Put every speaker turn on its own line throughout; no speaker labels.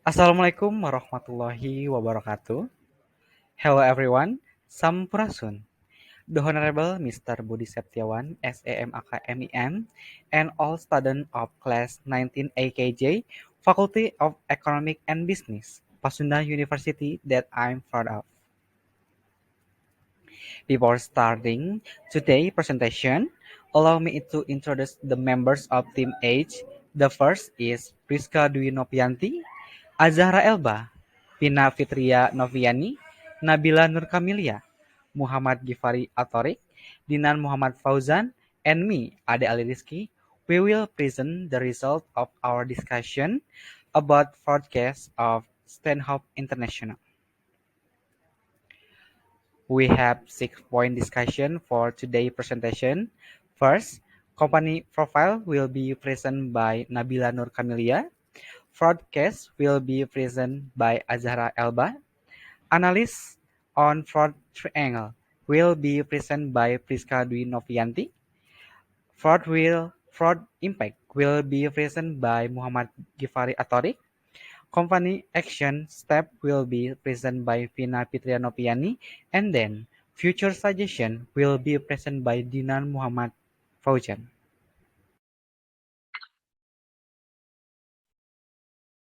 Assalamualaikum warahmatullahi wabarakatuh. Hello everyone, Sampurasun. The Honorable Mr. Budi Septiawan, S.A.M.Ak MEM, and all students of class 19 AKJ, Faculty of Economic and Business, Pasunda University that I'm proud of. Before starting today's presentation, allow me to introduce the members of Team H. The first is Friska Dwi Novianti, Azzahra Ellba, Fina Fitria Noviyani, Nabila Nur Kamilia, Muhammad Ghifari Aththaariq, Dinan M Fauzan, and me, Ade Ally Rizky. We will present the result of our discussion about forecast of Steinhoff International. We have 6-point discussion for today's presentation. First, company profile will be presented by Nabila Nur Kamilia. Broadcast will be presented by Azzahra Ellba. Analysis on fraud triangle will be presented by Friska Dwi Novianti. Fraud impact will be presented by Muhammad Ghifari Aththaariq. Company action step will be presented by Fina Noviyani, and then future suggestion will be presented by Dinan M Fauzan.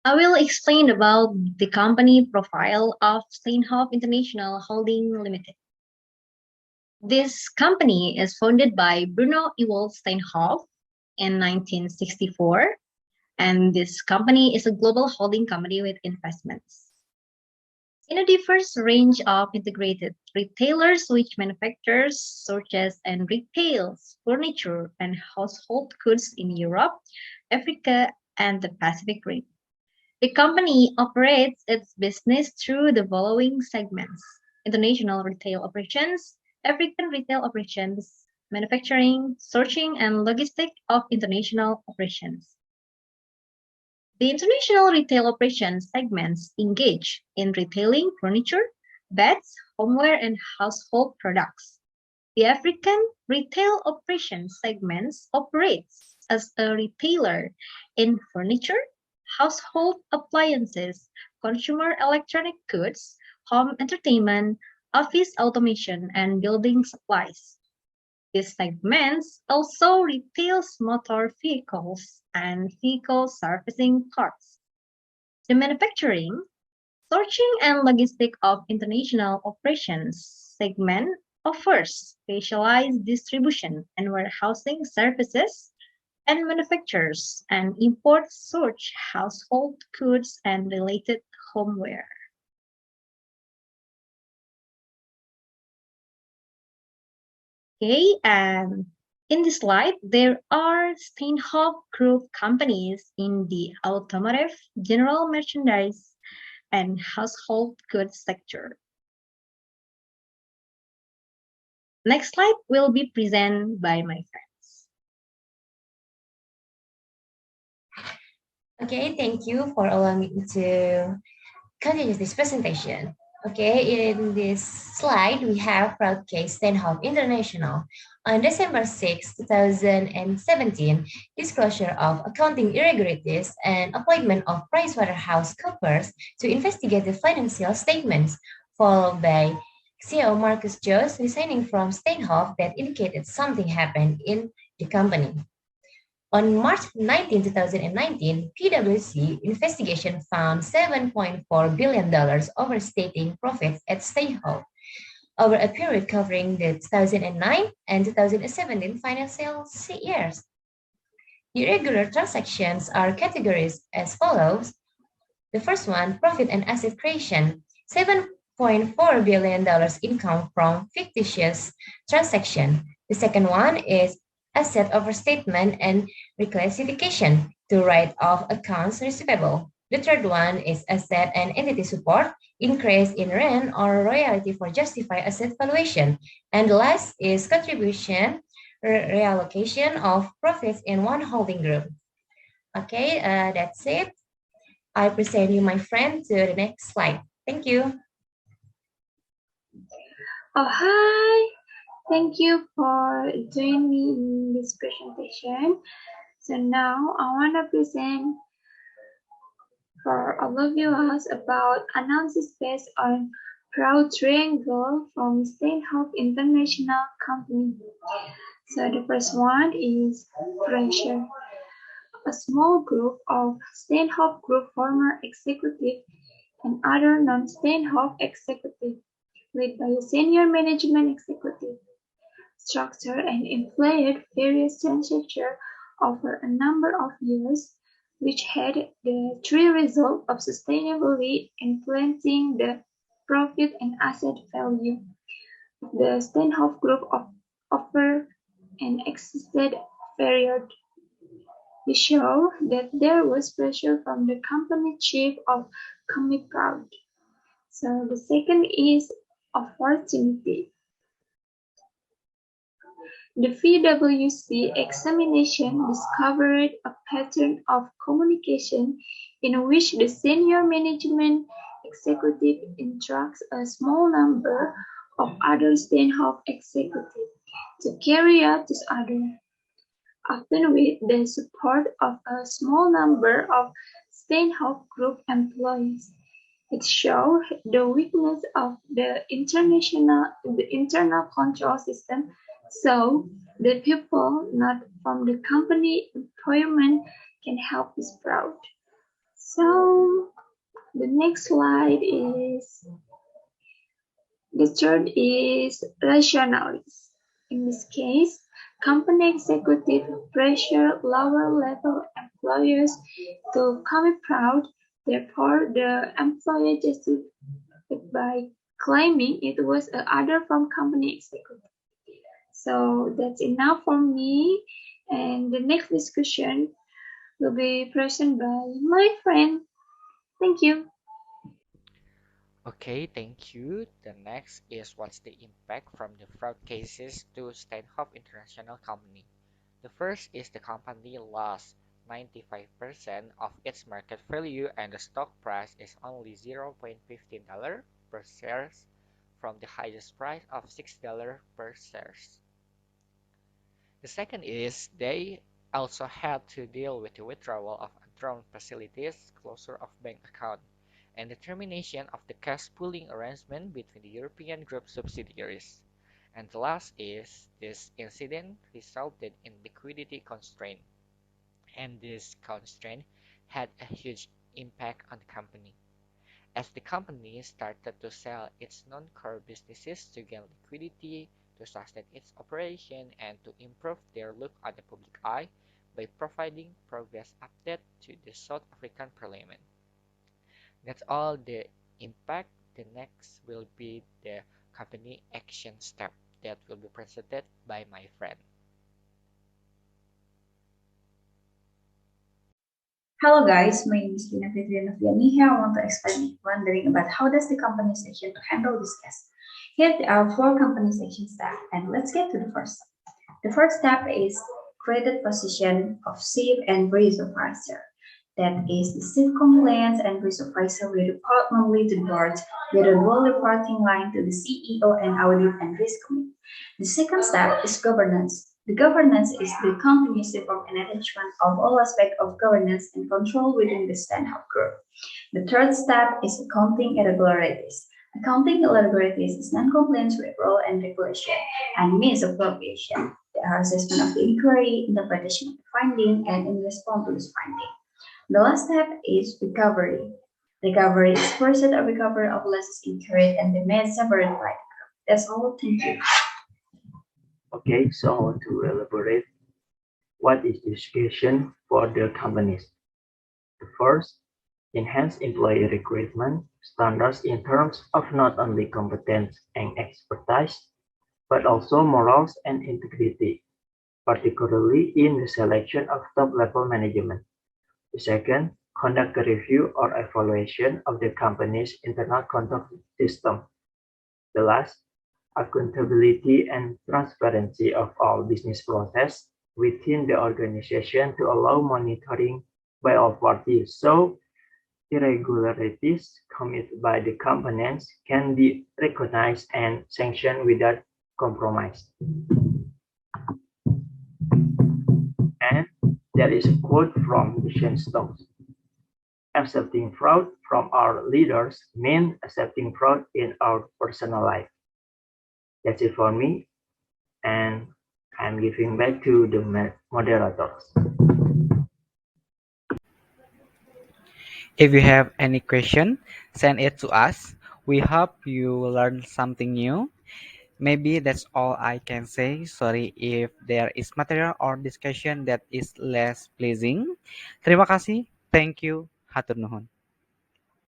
I will explain about the company profile of Steinhoff International Holding Limited. This company is founded by Bruno Ewald Steinhoff in 1964, and this company is a global holding company with investments in a diverse range of integrated retailers which manufactures, sources, and retails furniture and household goods in Europe, Africa, and the Pacific rim. The company operates its business through the following segments: international retail operations, African retail operations, manufacturing, sourcing, and logistics of international operations. The international retail operations segments engage in retailing furniture, beds, homeware, and household products. The African retail operations segments operates as a retailer in furniture, household appliances, consumer electronic goods, home entertainment, office automation, and building supplies. These segments also retails motor vehicles and vehicle servicing parts. The manufacturing, sourcing, and logistics of international operations segment offers specialized distribution and warehousing services and manufactures and imports such household goods and related homeware. Okay, and in this slide, there are Steinhoff Group companies in the automotive, general merchandise, and household goods sector. Next slide will be presented by my friends.
Okay, thank you for allowing me to continue this presentation. Okay, in this slide, we have broadcast Steinhoff International. On December 6, 2017, disclosure of accounting irregularities and appointment of PricewaterhouseCoopers to investigate the financial statements, followed by CEO Marcus Jones resigning from Steinhoff that indicated something happened in the company. On March 19, 2019, PwC investigation found $7.4 billion overstating profits at Steinhoff over a period covering the 2009 and 2017 financial years. Irregular transactions are categorized as follows. The first one, profit and asset creation, $7.4 billion income from fictitious transaction. The second one is asset overstatement and reclassification to write off accounts receivable. The third one is asset and entity support, increase in rent or royalty for justify asset valuation. And the last is contribution reallocation of profits in one holding group. Okay, that's it. I present you my friend to the next slide. Thank you.
Oh, hi. Thank you for joining me in this presentation. So now I want to present for overview us about analysis based on broad triangle from Steinhoff International Company. So the first one is pressure. A small group of Steinhoff Group former executives and other non-Steinhoff executives, led by a senior management executive, structured and employed various transactions over a number of years, which had the three results of sustainably influencing the profit and asset value of the Steinhoff Group over an extended period. We show that there was pressure from the company chief of Proud. So the second is opportunity. The PwC examination discovered a pattern of communication in which the senior management executive instructs a small number of other Steinhoff executives to carry out this order, often with the support of a small number of Steinhoff Group employees. It shows the weakness of the internal control system, so the people not from the company employment can help this fraud. So the next slide is, the third is rationalize. In this case, company executive pressure lower level employers to come proud. Therefore, the employer justified by claiming it was an order from company executive. So that's enough for me. And the next discussion will be presented by my friend. Thank you.
Okay, thank you. The next is what's the impact from the fraud cases to Steinhoff International Company. The first is the company lost 95% of its market value and the stock price is only $0.15 per share from the highest price of $6 per share. The second is they also had to deal with the withdrawal of undrawn facilities, closure of bank account, and the termination of the cash pooling arrangement between the European Group subsidiaries. And the last is this incident resulted in liquidity constraint, and this constraint had a huge impact on the company, as the company started to sell its non-core businesses to gain liquidity, to sustain its operation, and to improve their look on the public eye by providing progress updates to the South African Parliament. That's all the impact. The next will be the company action step that will be presented by my friend.
Hello guys, my name is Fitria Noviyani. Here I want to explain wondering about how does the company section to handle this case. Here there are 4 company section steps, and let's get to the first step. The first step is created position of chief and risk supervisor. That is, the chief compliance and risk supervisor will report normally to the board with a dual reporting line to the CEO and audit and risk committee. The second step is governance. The governance is the continuous reform and enhancement of all aspects of governance and control within the Steinhoff Group. The third step is accounting irregularities. Accounting irregularities is non-compliance with rule and regulation and misappropriation. The assessment of the inquiry, interpretation of the finding, and in response to this finding. The last step is recovery. Recovery is process of recovery of losses incurred and the made separate by the group. That's all. Thank you.
Okay, so to elaborate, what is the education for the companies? The first, enhance employee recruitment standards in terms of not only competence and expertise, but also morals and integrity, particularly in the selection of top-level management. The second, conduct a review or evaluation of the company's internal control system. The last, accountability and transparency of all business process within the organization to allow monitoring by all parties so irregularities committed by the components can be recognized and sanctioned without compromise. And there is a quote from Stokes. accepting fraud from our leaders means accepting fraud in our personal life. That's it for me, and I'm giving back to the moderators.
If you have any question, send it to us. We hope you learn something new. Maybe that's all I can say. Sorry if there is material or discussion that is less pleasing. Terima kasih. Thank you. Hatur nuhun.